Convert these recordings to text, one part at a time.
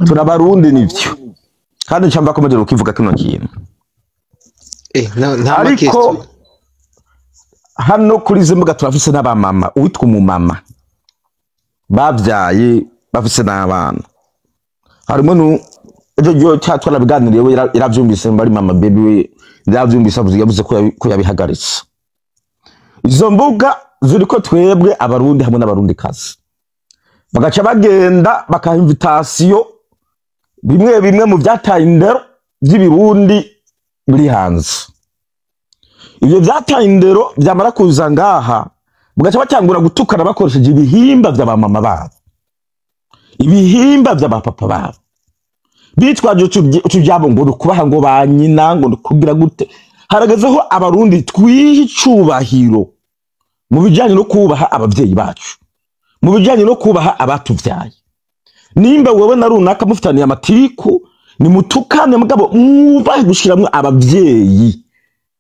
turabarundi nivyo kandi cyamba komeje ukivuga kino kintu nta ariko hano kuri zimbuga turafise n'abamama uwitwa umumama babyaye bafise n'abana harimo ejo cyatwara biganiriye yaravyumvise mbari mama baby we yaravyumvise yavuze ko yabihagaritse izo mbuga ziriko twebwe abarundi hamwe n'abarundi kazi bagaca bagenda baka invitation bimwe mu byataye indero by'ibirundi biri hanze ibyo byataye indero byamara kuza ngaha bugaca batangura gutukana bakoresheje ibihimba by'abamama babo ibihimba by'abapapa babo bitwaje utubyabo ngo kubaha ngo banyina ngo kugira gute haragazeho abarundi twihicubahiro mu bijyanye no kubaha ababyeyi bacu mu bijyanye no kubaha abatuvyaye nimba wewe na runaka mufitaniye amatiku ni mutukane mugabo mwubahe gushiramwe ababyeyi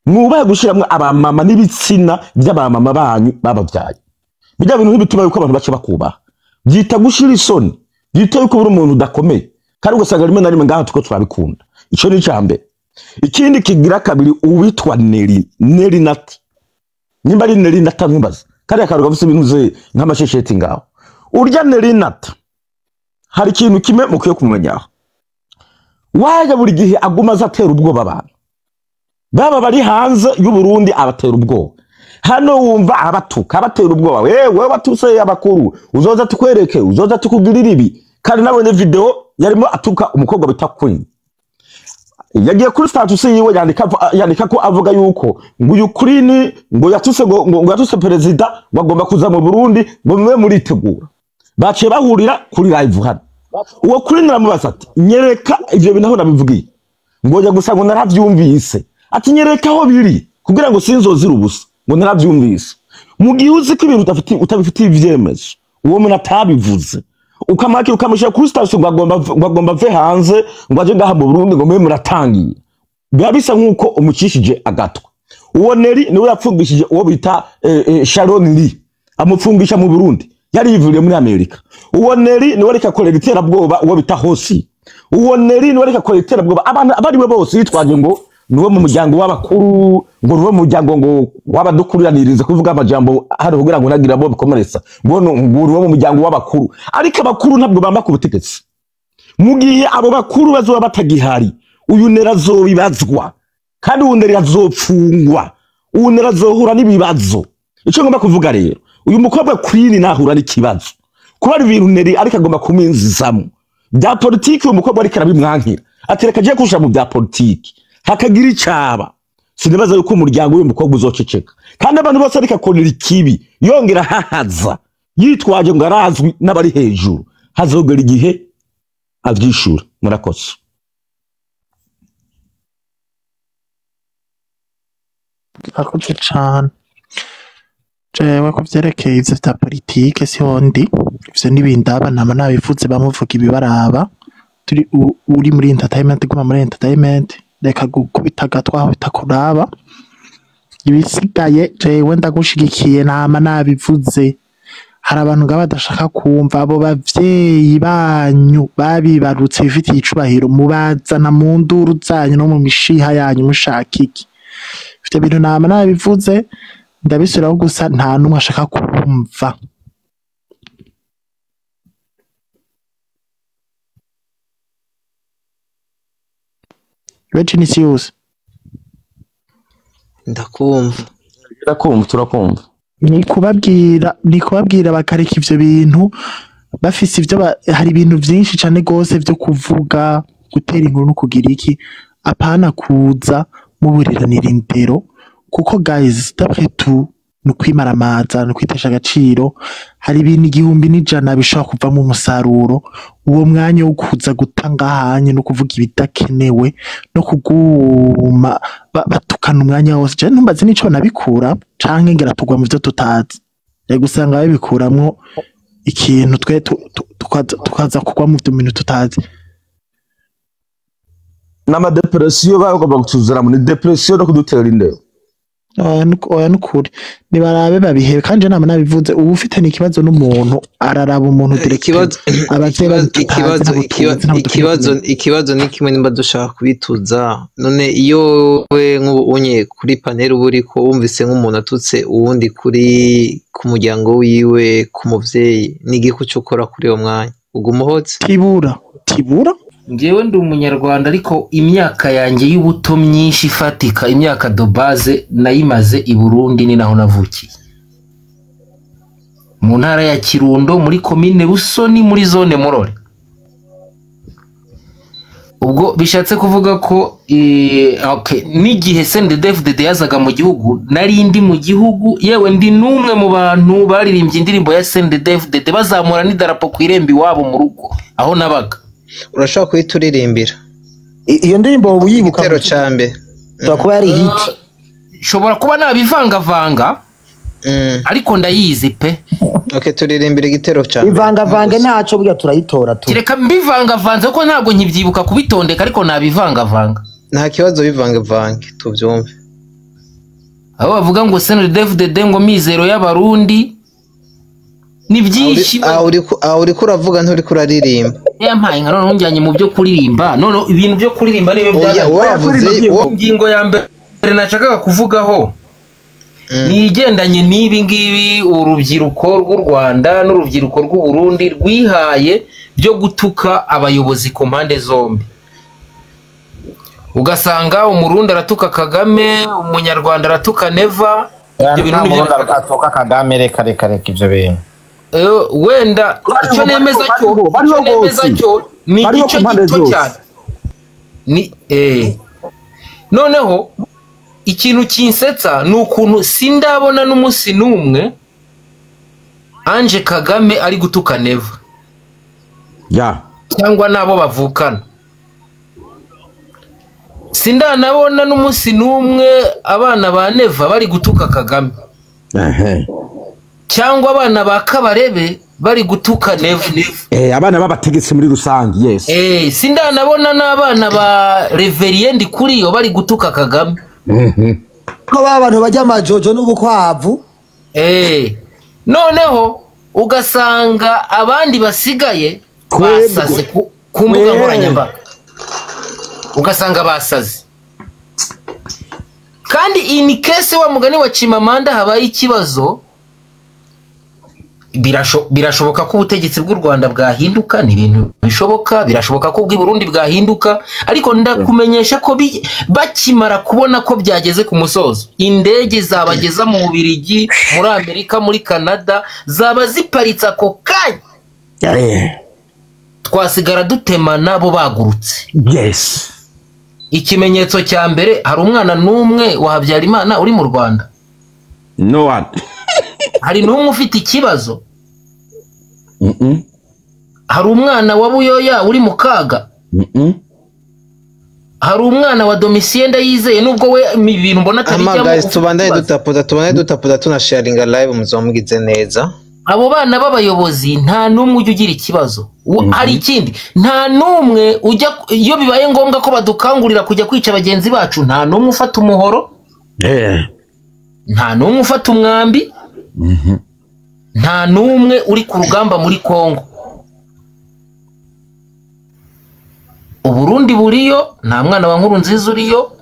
mwubahe gushiramwe abamama n'ibitsina by'abamama banyu babavyaye bijya bintu bituma yuko abantu bace bakubaha byita gushira isoni byita yuko buri umuntu udakomeye kandi ugasanga rimwe na rimwe ngaha tuko turabikunda ico ni cyambe ikindi kigira kabiri uwitwa Neri Nat nimba ari Neri Nat ntumbaza kandi akaruga bise binuze nk'amashesheti ngaho urya Neri Nat hari ikintu kimwe mukiye kumenyaho waje buri gihe aguma azatera ubwoba abantu baba bari hanze y'u Burundi abatera ubwoba hano wumva abatuka abatera ubwoba wewe batuse abakuru uzoza tukwereke uzoza tukugirira ibi kandi nabonye video yarimo atuka umukobwa bita Queen yagiye kuri status yiwe yandika ko avuga yuko ngo uyu Queen ngo yatuse ngo yatuse perezida bagomba kuza mu Burundi ngo mwe muritegura baciye bahurira kuri live hano uwo Queen aramubaza ati nyereka ivyo binaho nabivugiye ngo njya gusa ngo naravyumvise ati nyereka aho biri kugira ngo sinzozira ubusa ngo naravyumvise mu gihe uzi ko ibintu utabifitiye ivyemezo uwo muntu atabivuze ukamaki ukamushyira kuri station bagomba ve hanze ngo aje ngaha mu Burundi ngo mwe muratangiye biba bisa nkuko umukishije agatwa uwo Neri niwe yapfungishije uwo bita Sharon Lee amupfungisha mu Burundi yari yivuriye muri Amerika uwo Neri niwe reka korera iterabwoba uwo bita Hosi uwo Neri niwe reka korera iterabwoba abantu abariwe bose yitwaje ngo nuwo mu muryango w'abakuru ngo nuwo mu muryango ngo wabadukuriranirize kuvuga amajambo hari kugira ngo nagira bo bikomeretsa ngo nuwo mu muryango w'abakuru ariko abakuru ntabwo bamba ku butegetsi mu gihe abo bakuru bazoba batagihari uyu Neri azobibazwa kandi uyu Neri azopfungwa uyu Neri azohura n'ibibazo ico ngomba kuvuga rero uyu mukobwa Queen nahura n'ikibazo kuba ari ibintu Neri ariko agomba kuminzizamo bya politiki uyu mukobwa ariko arabimwankira atereka je kusha mu bya politiki hakagira icaba sinibaza yuko umuryango w'uyu mukobwa uzoceceka kandi abantu bose ariko akorera ikibi yongera hahaza yitwaje ngo arazwi n'abari hejuru hazogera igihe avyishura murakoze akoze cane jewe ko vyerekeye ivyo vya politike sihondi ivyo n'ibindaba nama nabivuze bamuvuga ibibaraba turi uri muri entertainment guma muri entertainment reka gukubita gatwaho bitakuraba ibisigaye jewe ndagushigikiye nama nabivuze hari abantu ngaba badashaka kumva abo bavyeyi banyu babibarutse bifitiye icubahiro mubazana mu nduru zanyu no mu mishiha yanyu mushaka iki ivyo bintu nama nabivuze ndabisubiraho gusa nta numwe ashaka kumva Regine Sius ndakumva turakumva ni kubabwira bakareka ivyo bintu bafise ivyo hari ibintu vyinshi cane gose vyo kuvuga gutera inkuru no kugira iki apana kuza muburiranira indero kuko guys d'après tout nukwimaramaza nukwitesha agaciro hari ibintu 1,100 bishobora kuvamo umusaruro uwo mwanya wo kuza gutangahanye no kuvuga ibidakenewe no kuguma batukana umwanya wose je ntumbaze nico nabikura canke ngera tugwa mu byo tutazi gusanga babikuramwo ikintu twe tukaza kugwa mu bintu tutazi n'ama depression bagomba gutuzura muri depression no kudutera indero oya nukuri nibarabe babihebe kandi nama nabivuze ubu ufite n'ikibazo n'umuntu araraba umuntu direct ikibazo ni kimwe nimba dushaka kubituza none iyo we nk'ubunye kuri panel uburi ko wumvise nk'umuntu atutse uwundi kuri ku muryango wiwe ku muvyeyi n'igiku cyo ukora kuri uwo mwanya ugumuhotse tibura Ngewe ndi umunyarwanda ariko imyaka yanjye y'ubuto myinshi ifatika imyaka de base nayimaze i Burundi ni naho navukiye mu ntara ya Kirundo muri commune Busoni muri zone Murore ubwo bishatse kuvuga ko n'igihe CNDD-FDD yazaga mu gihugu nari ndi mu gihugu yewe ndi numwe mu bantu baririmbye indirimbo ya CNDD-FDD bazamura n'idarapo ku irembi wabo mu rugo aho nabaga urashaka kuyituririmbira iyo ndirimbo uyibuka igitero cambe kuba yari hit shobora kuba nabivangavanga ariko ndayizi pe okay turirimbira igitero cambe ivangavanga ntaco burya turayitora tu kireka mbivangavanze ko ntabwo nkibyibuka kubitondeka ariko nabivangavanga nta kibazo bivangavange tuvyumve abo bavuga ngo CNDD-FDD ngo mizero y'abarundi ni byinshi uri kuravuga nturi kuraririmba yampaye nka none njyanye mu byo kuririmba none ibintu byo kuririmba nibe byavuze ingingo ya mbere nashakaga kuvugaho ni igendanye n'ibi ngibi urubyiruko rw'u Rwanda n'urubyiruko rw'u Burundi rwihaye byo gutuka abayobozi ku mpande zombi ugasanga umurundi aratuka Kagame umunyarwanda aratuka Neva ibyo bintu ni atuka Kagame reka ibyo bintu wenda icyo nemeza cyo ni igice gito cyane noneho ikintu kinsetsa ni ukuntu sindabona n'umunsi n'umwe Ange Kagame ari gutuka Neva cyangwa nabo bavukana sindanabona n'umunsi n'umwe abana ba Neva bari gutuka Kagame cyangwa abana ba Kabarebe bari gutuka Neva abana b'abategetsi muri rusange yes sindanabona n'abana ba Reverien Ndikuriyo bari gutuka Kagame ko babantu bajya amajojo n'ubukwavu noneho ugasanga abandi basigaye basaze ku mbuga nkoranyambaga ugasanga basaze kandi in case wa mugani wa Chimamanda habaye ikibazo birashoboka ko ubutegetsi bw'u Rwanda bwahinduka ni ibintu bishoboka birashoboka ko bw'i Burundi bwahinduka ariko ndakumenyesha ko bakimara kubona ko byageze ku musozo indege zabageza mu Bubiligi muri Amerika muri Canada zaba ziparitse ako kanya twasigara dutemana bo bagurutse yes ikimenyetso cya mbere hari umwana n'umwe wa Habyarimana uri mu Rwanda no one hari n'umwe ufite ikibazo hari umwana wa Buyoya uri mu kaga hari umwana wa Domitien Ndayizeye nubwo we ibintu mbona atabijyamo guys tubandanye dutapuda tunasharinga live muzomugize neza abo bana b'abayobozi nta numwe ujya ugira ikibazo hari ikindi nta numwe ujya iyo bibaye ngombwa ko badukangurira kujya kwica bagenzi bacu nta numwe ufata umuhoro nta numwe ufata umwambi nta numwe uri ku rugamba muri Kongo Uburundi buriyo nta mwana wa Nkurunziza uriyo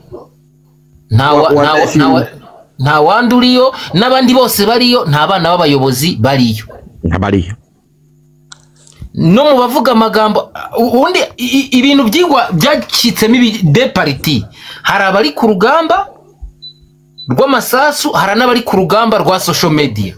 nta wandi uriyo n'abandi bose bariyo nta bana b'abayobozi bariyo no mu bavuga amagambo ubundi ibintu byigwa byacitsemo de parti hari abari ku rugamba rw'amasasu hari n'abari ku rugamba rwa social media